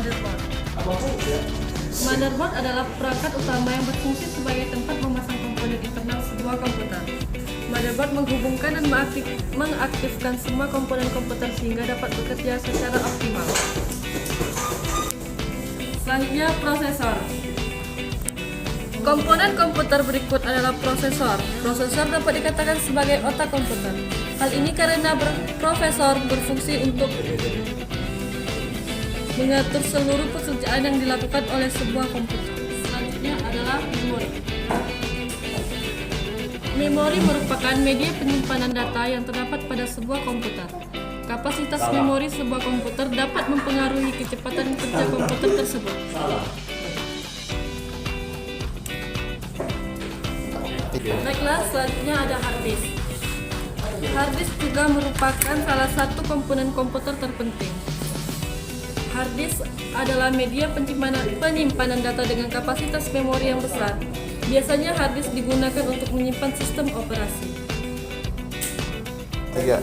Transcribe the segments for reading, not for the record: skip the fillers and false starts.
Motherboard. Motherboard adalah perangkat utama yang berfungsi sebagai tempat memasang komponen internal sebuah komputer. Motherboard menghubungkan dan mengaktifkan semua komponen komputer sehingga dapat bekerja secara optimal. Selanjutnya, prosesor. Komponen komputer berikut adalah prosesor. Prosesor dapat dikatakan sebagai otak komputer. Hal ini karena prosesor berfungsi untuk mengatur seluruh pekerjaan yang dilakukan oleh sebuah komputer. Selanjutnya adalah memori. Memori merupakan media penyimpanan data yang terdapat pada sebuah komputer. Kapasitas memori sebuah komputer dapat mempengaruhi kecepatan kerja komputer tersebut. Baiklah, selanjutnya ada hard disk. Hard disk juga merupakan salah satu komponen komputer terpenting. Hard disk adalah media penyimpanan data dengan kapasitas memori yang besar. Biasanya hard disk digunakan untuk menyimpan sistem operasi. VGA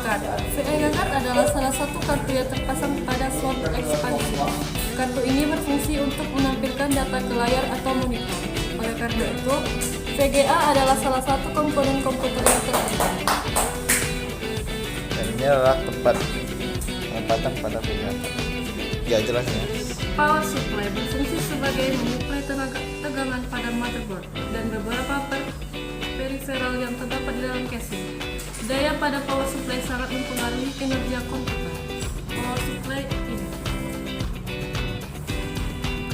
card. VGA card adalah salah satu kartu yang terpasang pada slot ekspansi. Kartu ini berfungsi untuk menampilkan data ke layar atau monitor. Oleh karena itu, VGA adalah salah satu komponen komputer yang terpenting. Dan ini adalah tempat penempatan pada VGA. Ya, jelasnya. Power supply berfungsi sebagai menyuplai tegangan pada motherboard dan beberapa peripheral yang terdapat di dalam casing. Daya pada power supply sangat mempengaruhi kinerja komputer. Power supply ini.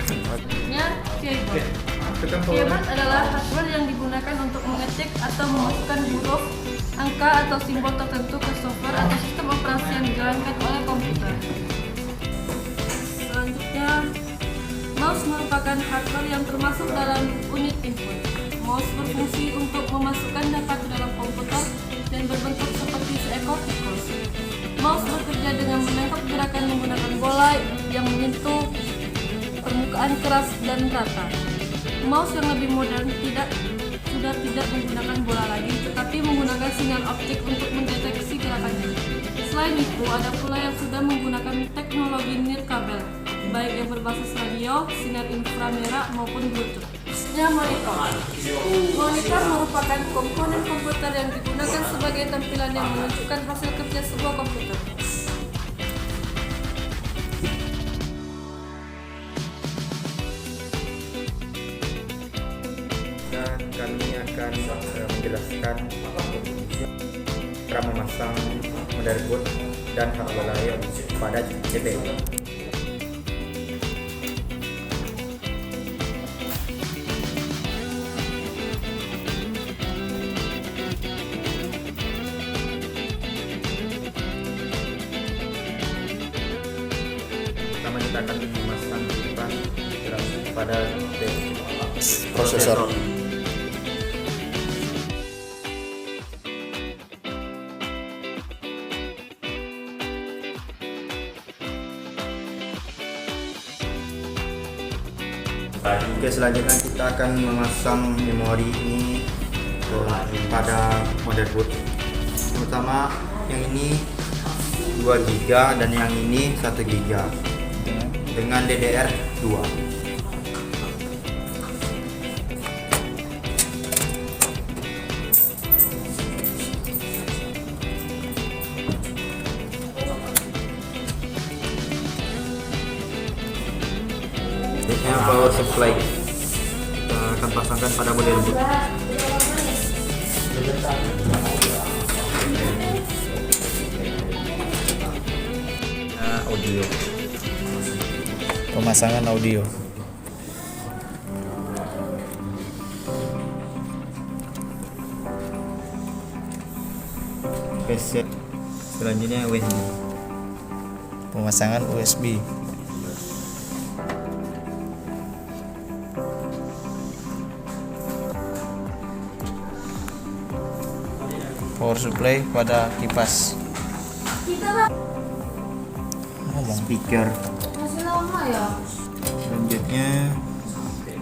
Selanjutnya, keyboard. Keyboard adalah hardware yang digunakan untuk mengecek atau memasukkan huruf, angka atau simbol tertentu ke software atau sistem operasi yang dijalankan oleh komputer. Selanjutnya, mouse merupakan hardware yang termasuk dalam unit input. Mouse berfungsi untuk memasukkan data ke dalam komputer dan berbentuk seperti seekor tikus. Mouse bekerja dengan menangkap gerakan menggunakan bola yang menyentuh permukaan keras dan rata. Mouse yang lebih modern sudah tidak menggunakan bola lagi, tetapi menggunakan sinyal optik untuk mendeteksi gerakannya. Selain itu, ada pula yang sudah menggunakan teknologi nirkabel, baik yang berbasis radio, sinar inframerah maupun Bluetooth. Selanjutnya, monitor. Monitor merupakan komponen komputer yang digunakan sebagai tampilan yang menunjukkan hasil kerja sebuah komputer. Kami akan menjelaskan cara memasang motherboard dan hardware lain pada CPU. Pertama kita akan memasang kipas pada prosesor. Oke, selanjutnya kita akan memasang memori ini pada motherboard. Terutama yang ini 2 GB dan yang ini 1 GB dengan DDR2. Ini power supply kita akan pasangkan pada motherboard. Audio, pemasangan audio. PC. Selanjutnya USB, pemasangan USB. Power supply pada kipas. Speaker. Selanjutnya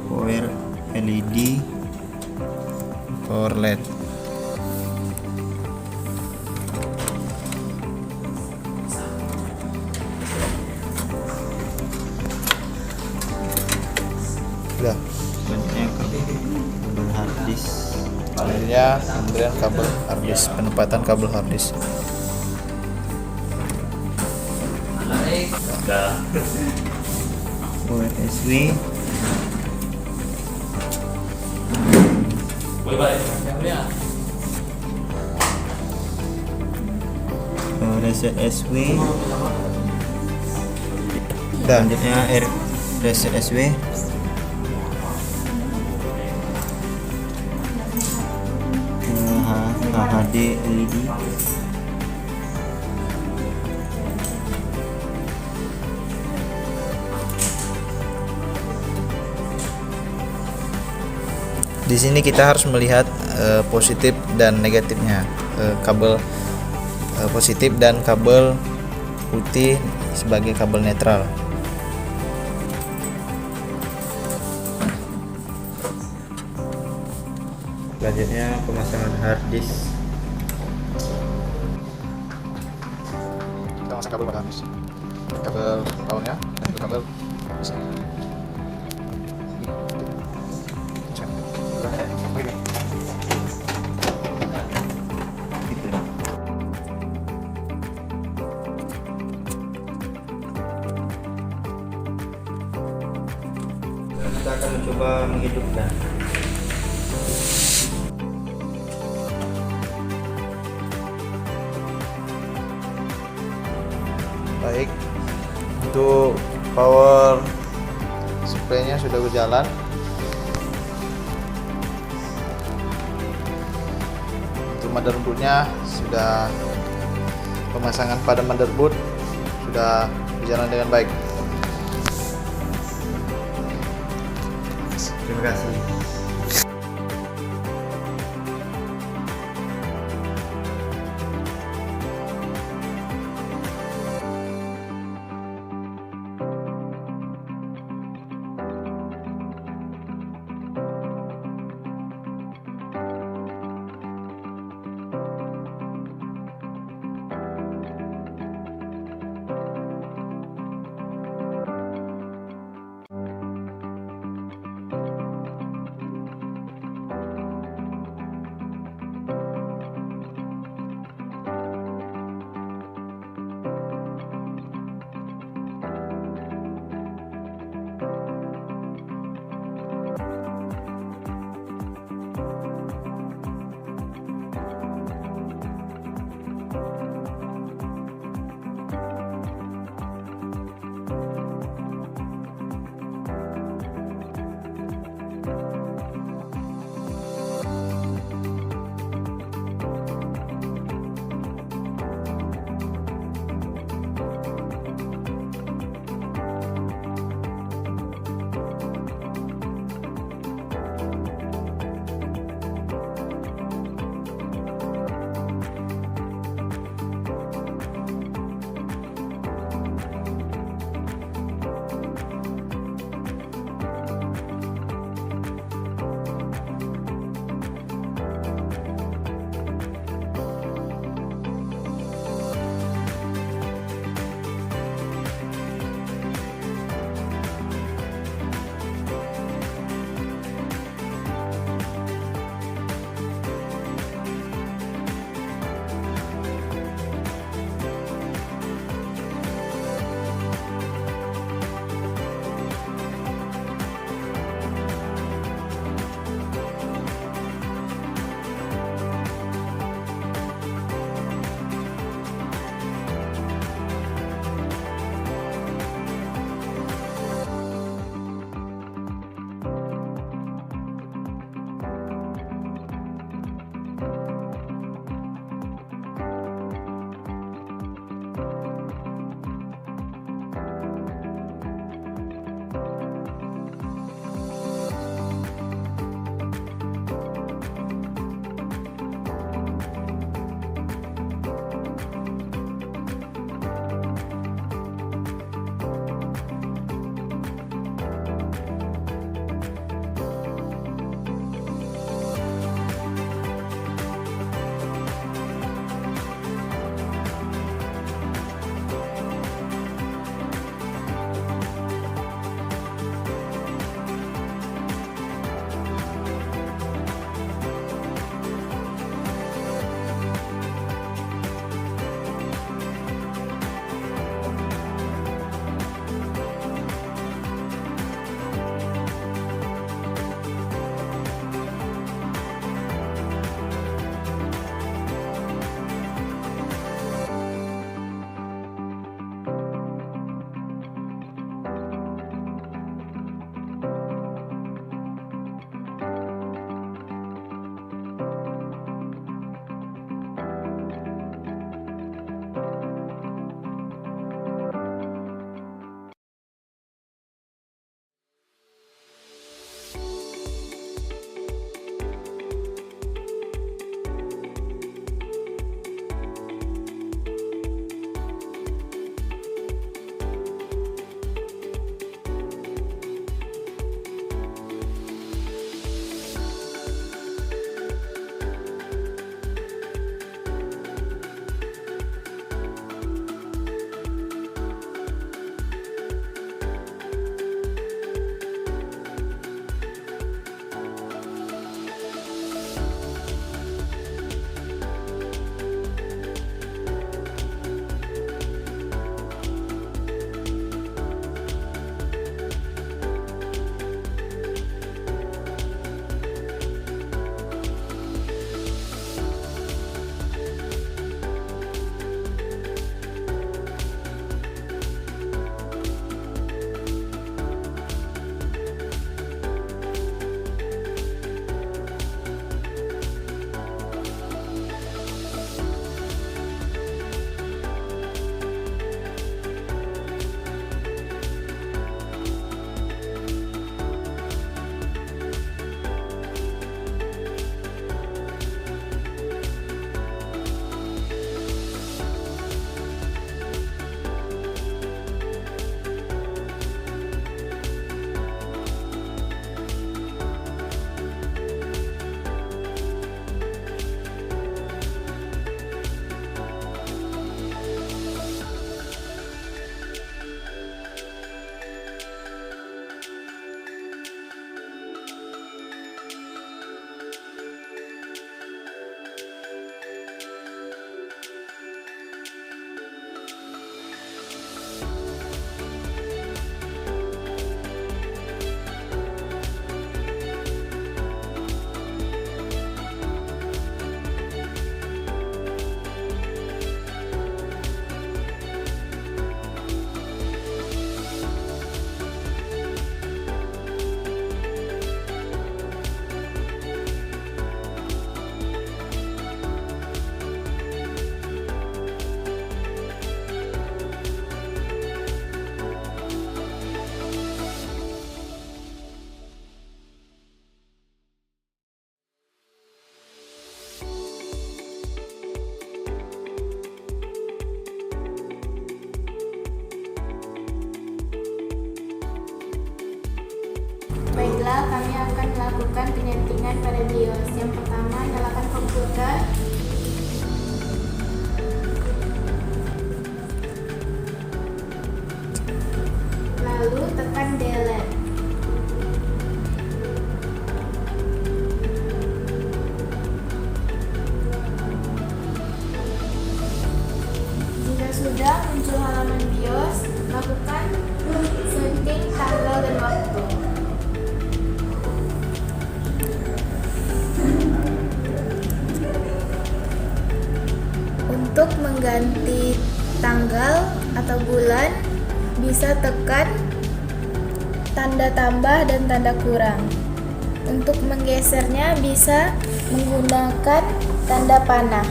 power LED, power LED. Selanjutnya kabel hard disk. Selanjutnya pemberian kabel hard disk, penempatan kabel hard disk. USB. Reset SW. Selanjutnya reset SW. HHD LED. Di sini kita harus melihat positif dan negatifnya, kabel positif dan kabel putih sebagai kabel netral. Selanjutnya pemasangan hard disk. Kita masang kabel pada hard disk, kabel powernya dan juga kabel disknya. Kita akan mencoba menghidupkan. Baik, untuk power supply-nya sudah berjalan. Untuk motherboard-nya sudah, pemasangan pada motherboard sudah berjalan dengan baik. Terima kasih. penyetingan pada BIOS. Yang pertama, nyalakan komputer. Lalu tekan delete. Jika sudah muncul halaman BIOS, lakukan setting tanggal dan waktu. Untuk mengganti tanggal atau bulan, bisa tekan tanda tambah dan tanda kurang. Untuk menggesernya bisa menggunakan tanda panah.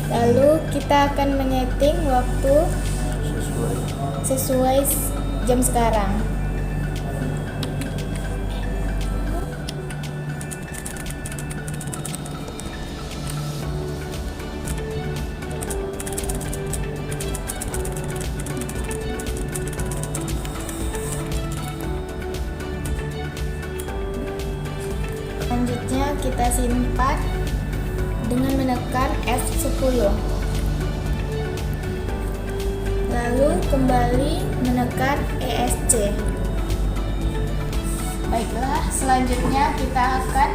Lalu kita akan menyeting waktu sesuai jam sekarang. Selanjutnya kita simpan dengan menekan F10. Lalu kembali menekan ESC. Baiklah, selanjutnya kita akan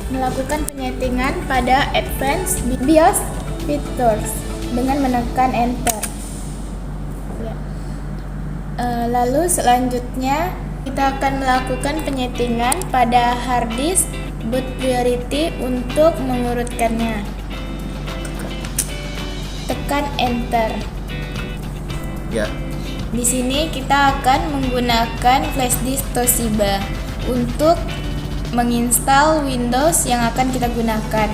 melakukan penyetingan pada Advanced BIOS Features dengan menekan Enter. Ya. Lalu selanjutnya kita akan melakukan penyetingan pada hard disk boot priority untuk mengurutkannya. Tekan Enter. Ya. Di sini kita akan menggunakan flash disk Toshiba untuk menginstal Windows yang akan kita gunakan.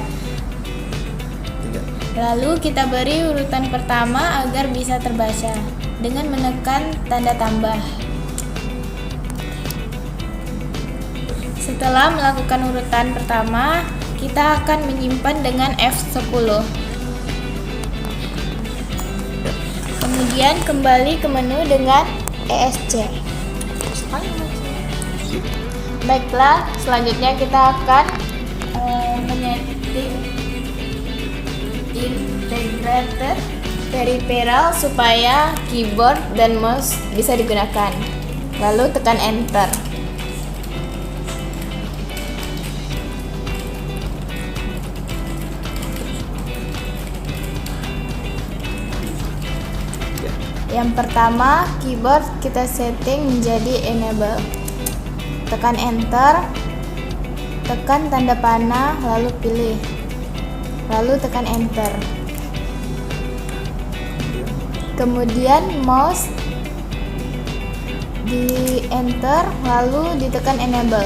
Lalu kita beri urutan pertama agar bisa terbaca dengan menekan tanda tambah. Setelah melakukan urutan pertama, kita akan menyimpan dengan F10. Kemudian kembali ke menu dengan ESC. Baiklah, selanjutnya kita akan menyeting integrated peripheral supaya keyboard dan mouse bisa digunakan. Lalu tekan Enter. Yang pertama, keyboard kita setting menjadi enable. Tekan Enter, tekan tanda panah, lalu pilih. Lalu tekan Enter. Kemudian mouse di Enter, lalu ditekan enable.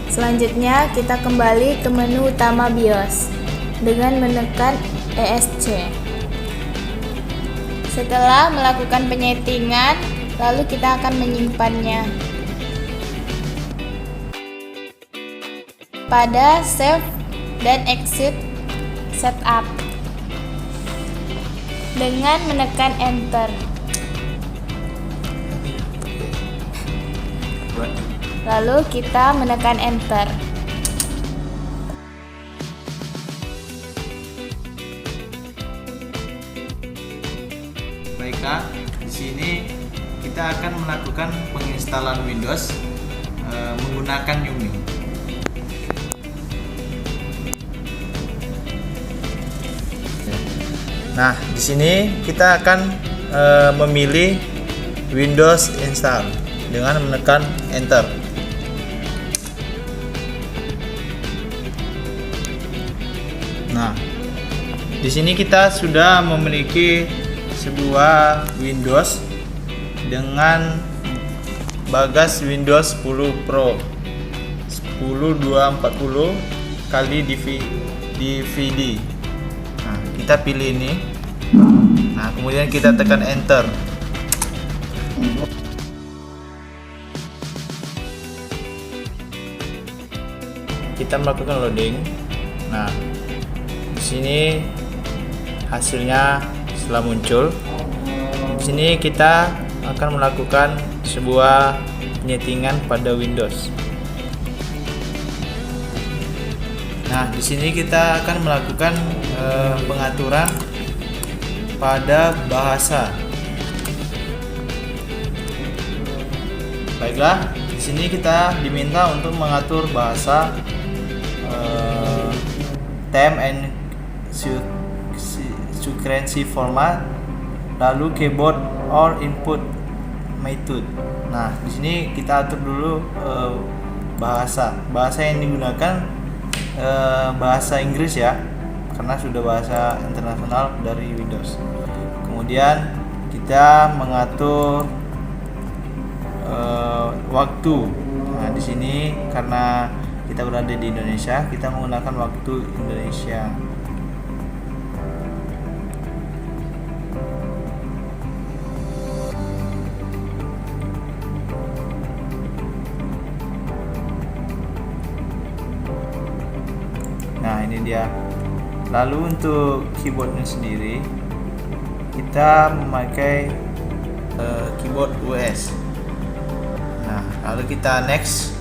Selanjutnya kita kembali ke menu utama BIOS dengan menekan ESC. Setelah melakukan penyetingan, lalu kita akan menyimpannya pada Save dan Exit Setup dengan menekan Enter. Lalu kita menekan Enter. Baiklah, di sini kita akan melakukan penginstalan Windows menggunakan Yumi. Nah, di sini kita akan memilih Windows Install dengan menekan Enter. Di Nah, di sini kita sudah memiliki sebuah Windows dengan bagas Windows 10 Pro 10240 kali DVD. Nah, kita pilih ini. Nah, kemudian kita tekan enter. Kita melakukan loading. Nah, di sini hasilnya setelah muncul. Di sini kita akan melakukan sebuah penyetingan pada Windows. Nah, di sini kita akan melakukan pengaturan pada bahasa. Baiklah, di sini kita diminta untuk mengatur bahasa, theme and currency format, lalu keyboard or input method. Nah, di sini kita atur dulu bahasa yang digunakan, bahasa Inggris ya, karena sudah bahasa internasional dari Windows. Kemudian kita mengatur waktu. Nah, di sini karena kita berada di Indonesia, kita menggunakan waktu Indonesia. Nah, ini dia. Lalu untuk keyboardnya sendiri, kita memakai keyboard US. Nah, lalu kita next.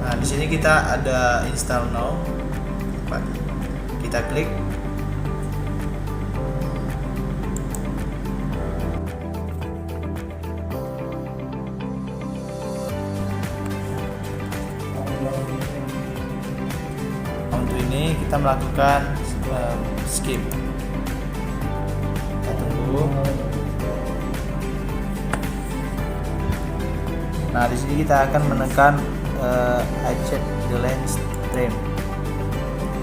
Nah, di sini kita ada install now. Kita klik. Untuk ini kita melakukan skip. Kita tunggu. Nah, di sini kita akan menekan I check the lens stream.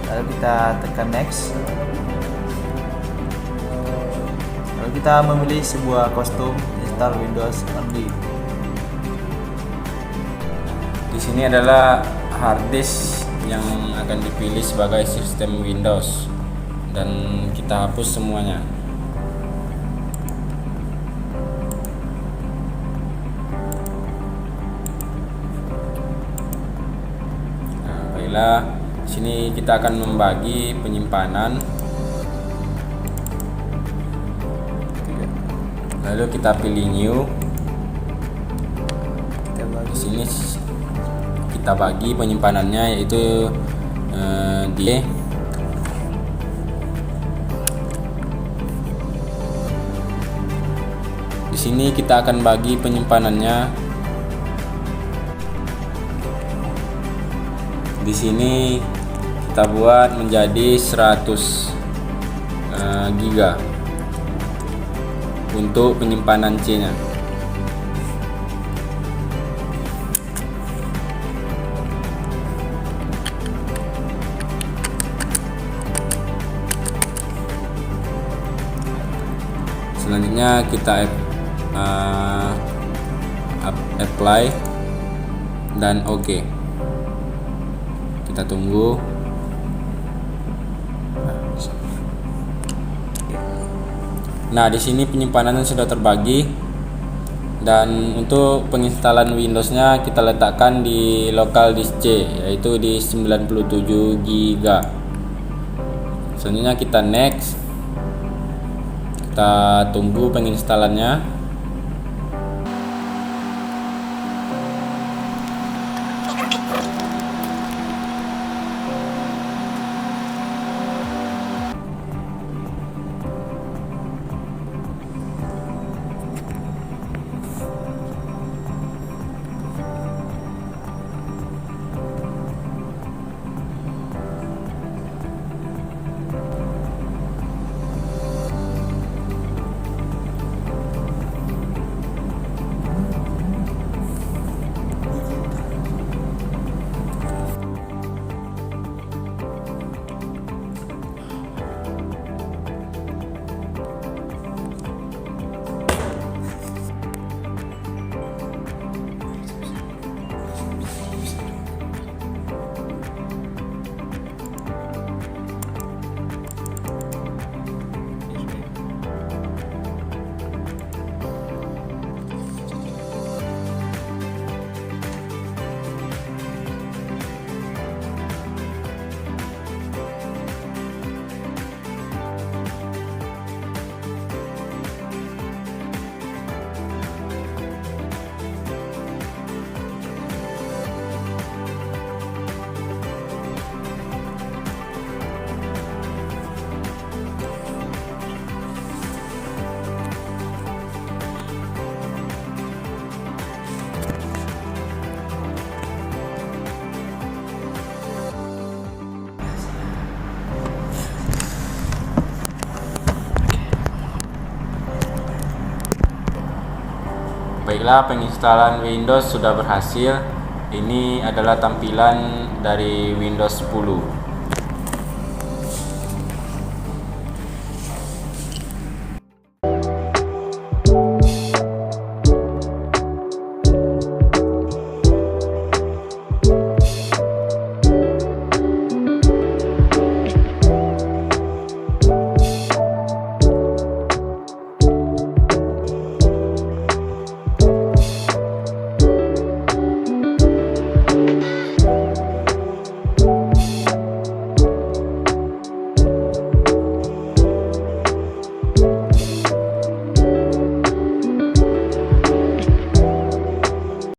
Lalu kita tekan next. Lalu kita memilih sebuah kostum install Windows only. Di sini adalah hard disk yang akan dipilih sebagai sistem Windows, dan kita hapus semuanya. Nah, di sini kita akan membagi penyimpanan. Lalu kita pilih new. Di sini kita bagi penyimpanannya, yaitu di sini kita akan bagi penyimpanannya. Di sini kita buat menjadi 100 GB untuk penyimpanan C-nya. Selanjutnya kita apply dan OK. Kita tunggu. Nah, di sini penyimpanannya sudah terbagi, dan untuk penginstalan Windows-nya kita letakkan di local disk C, yaitu di 97 GB. Selanjutnya kita next. Kita tunggu penginstalannya. Baiklah, penginstalan Windows sudah berhasil. Ini adalah tampilan dari Windows 10.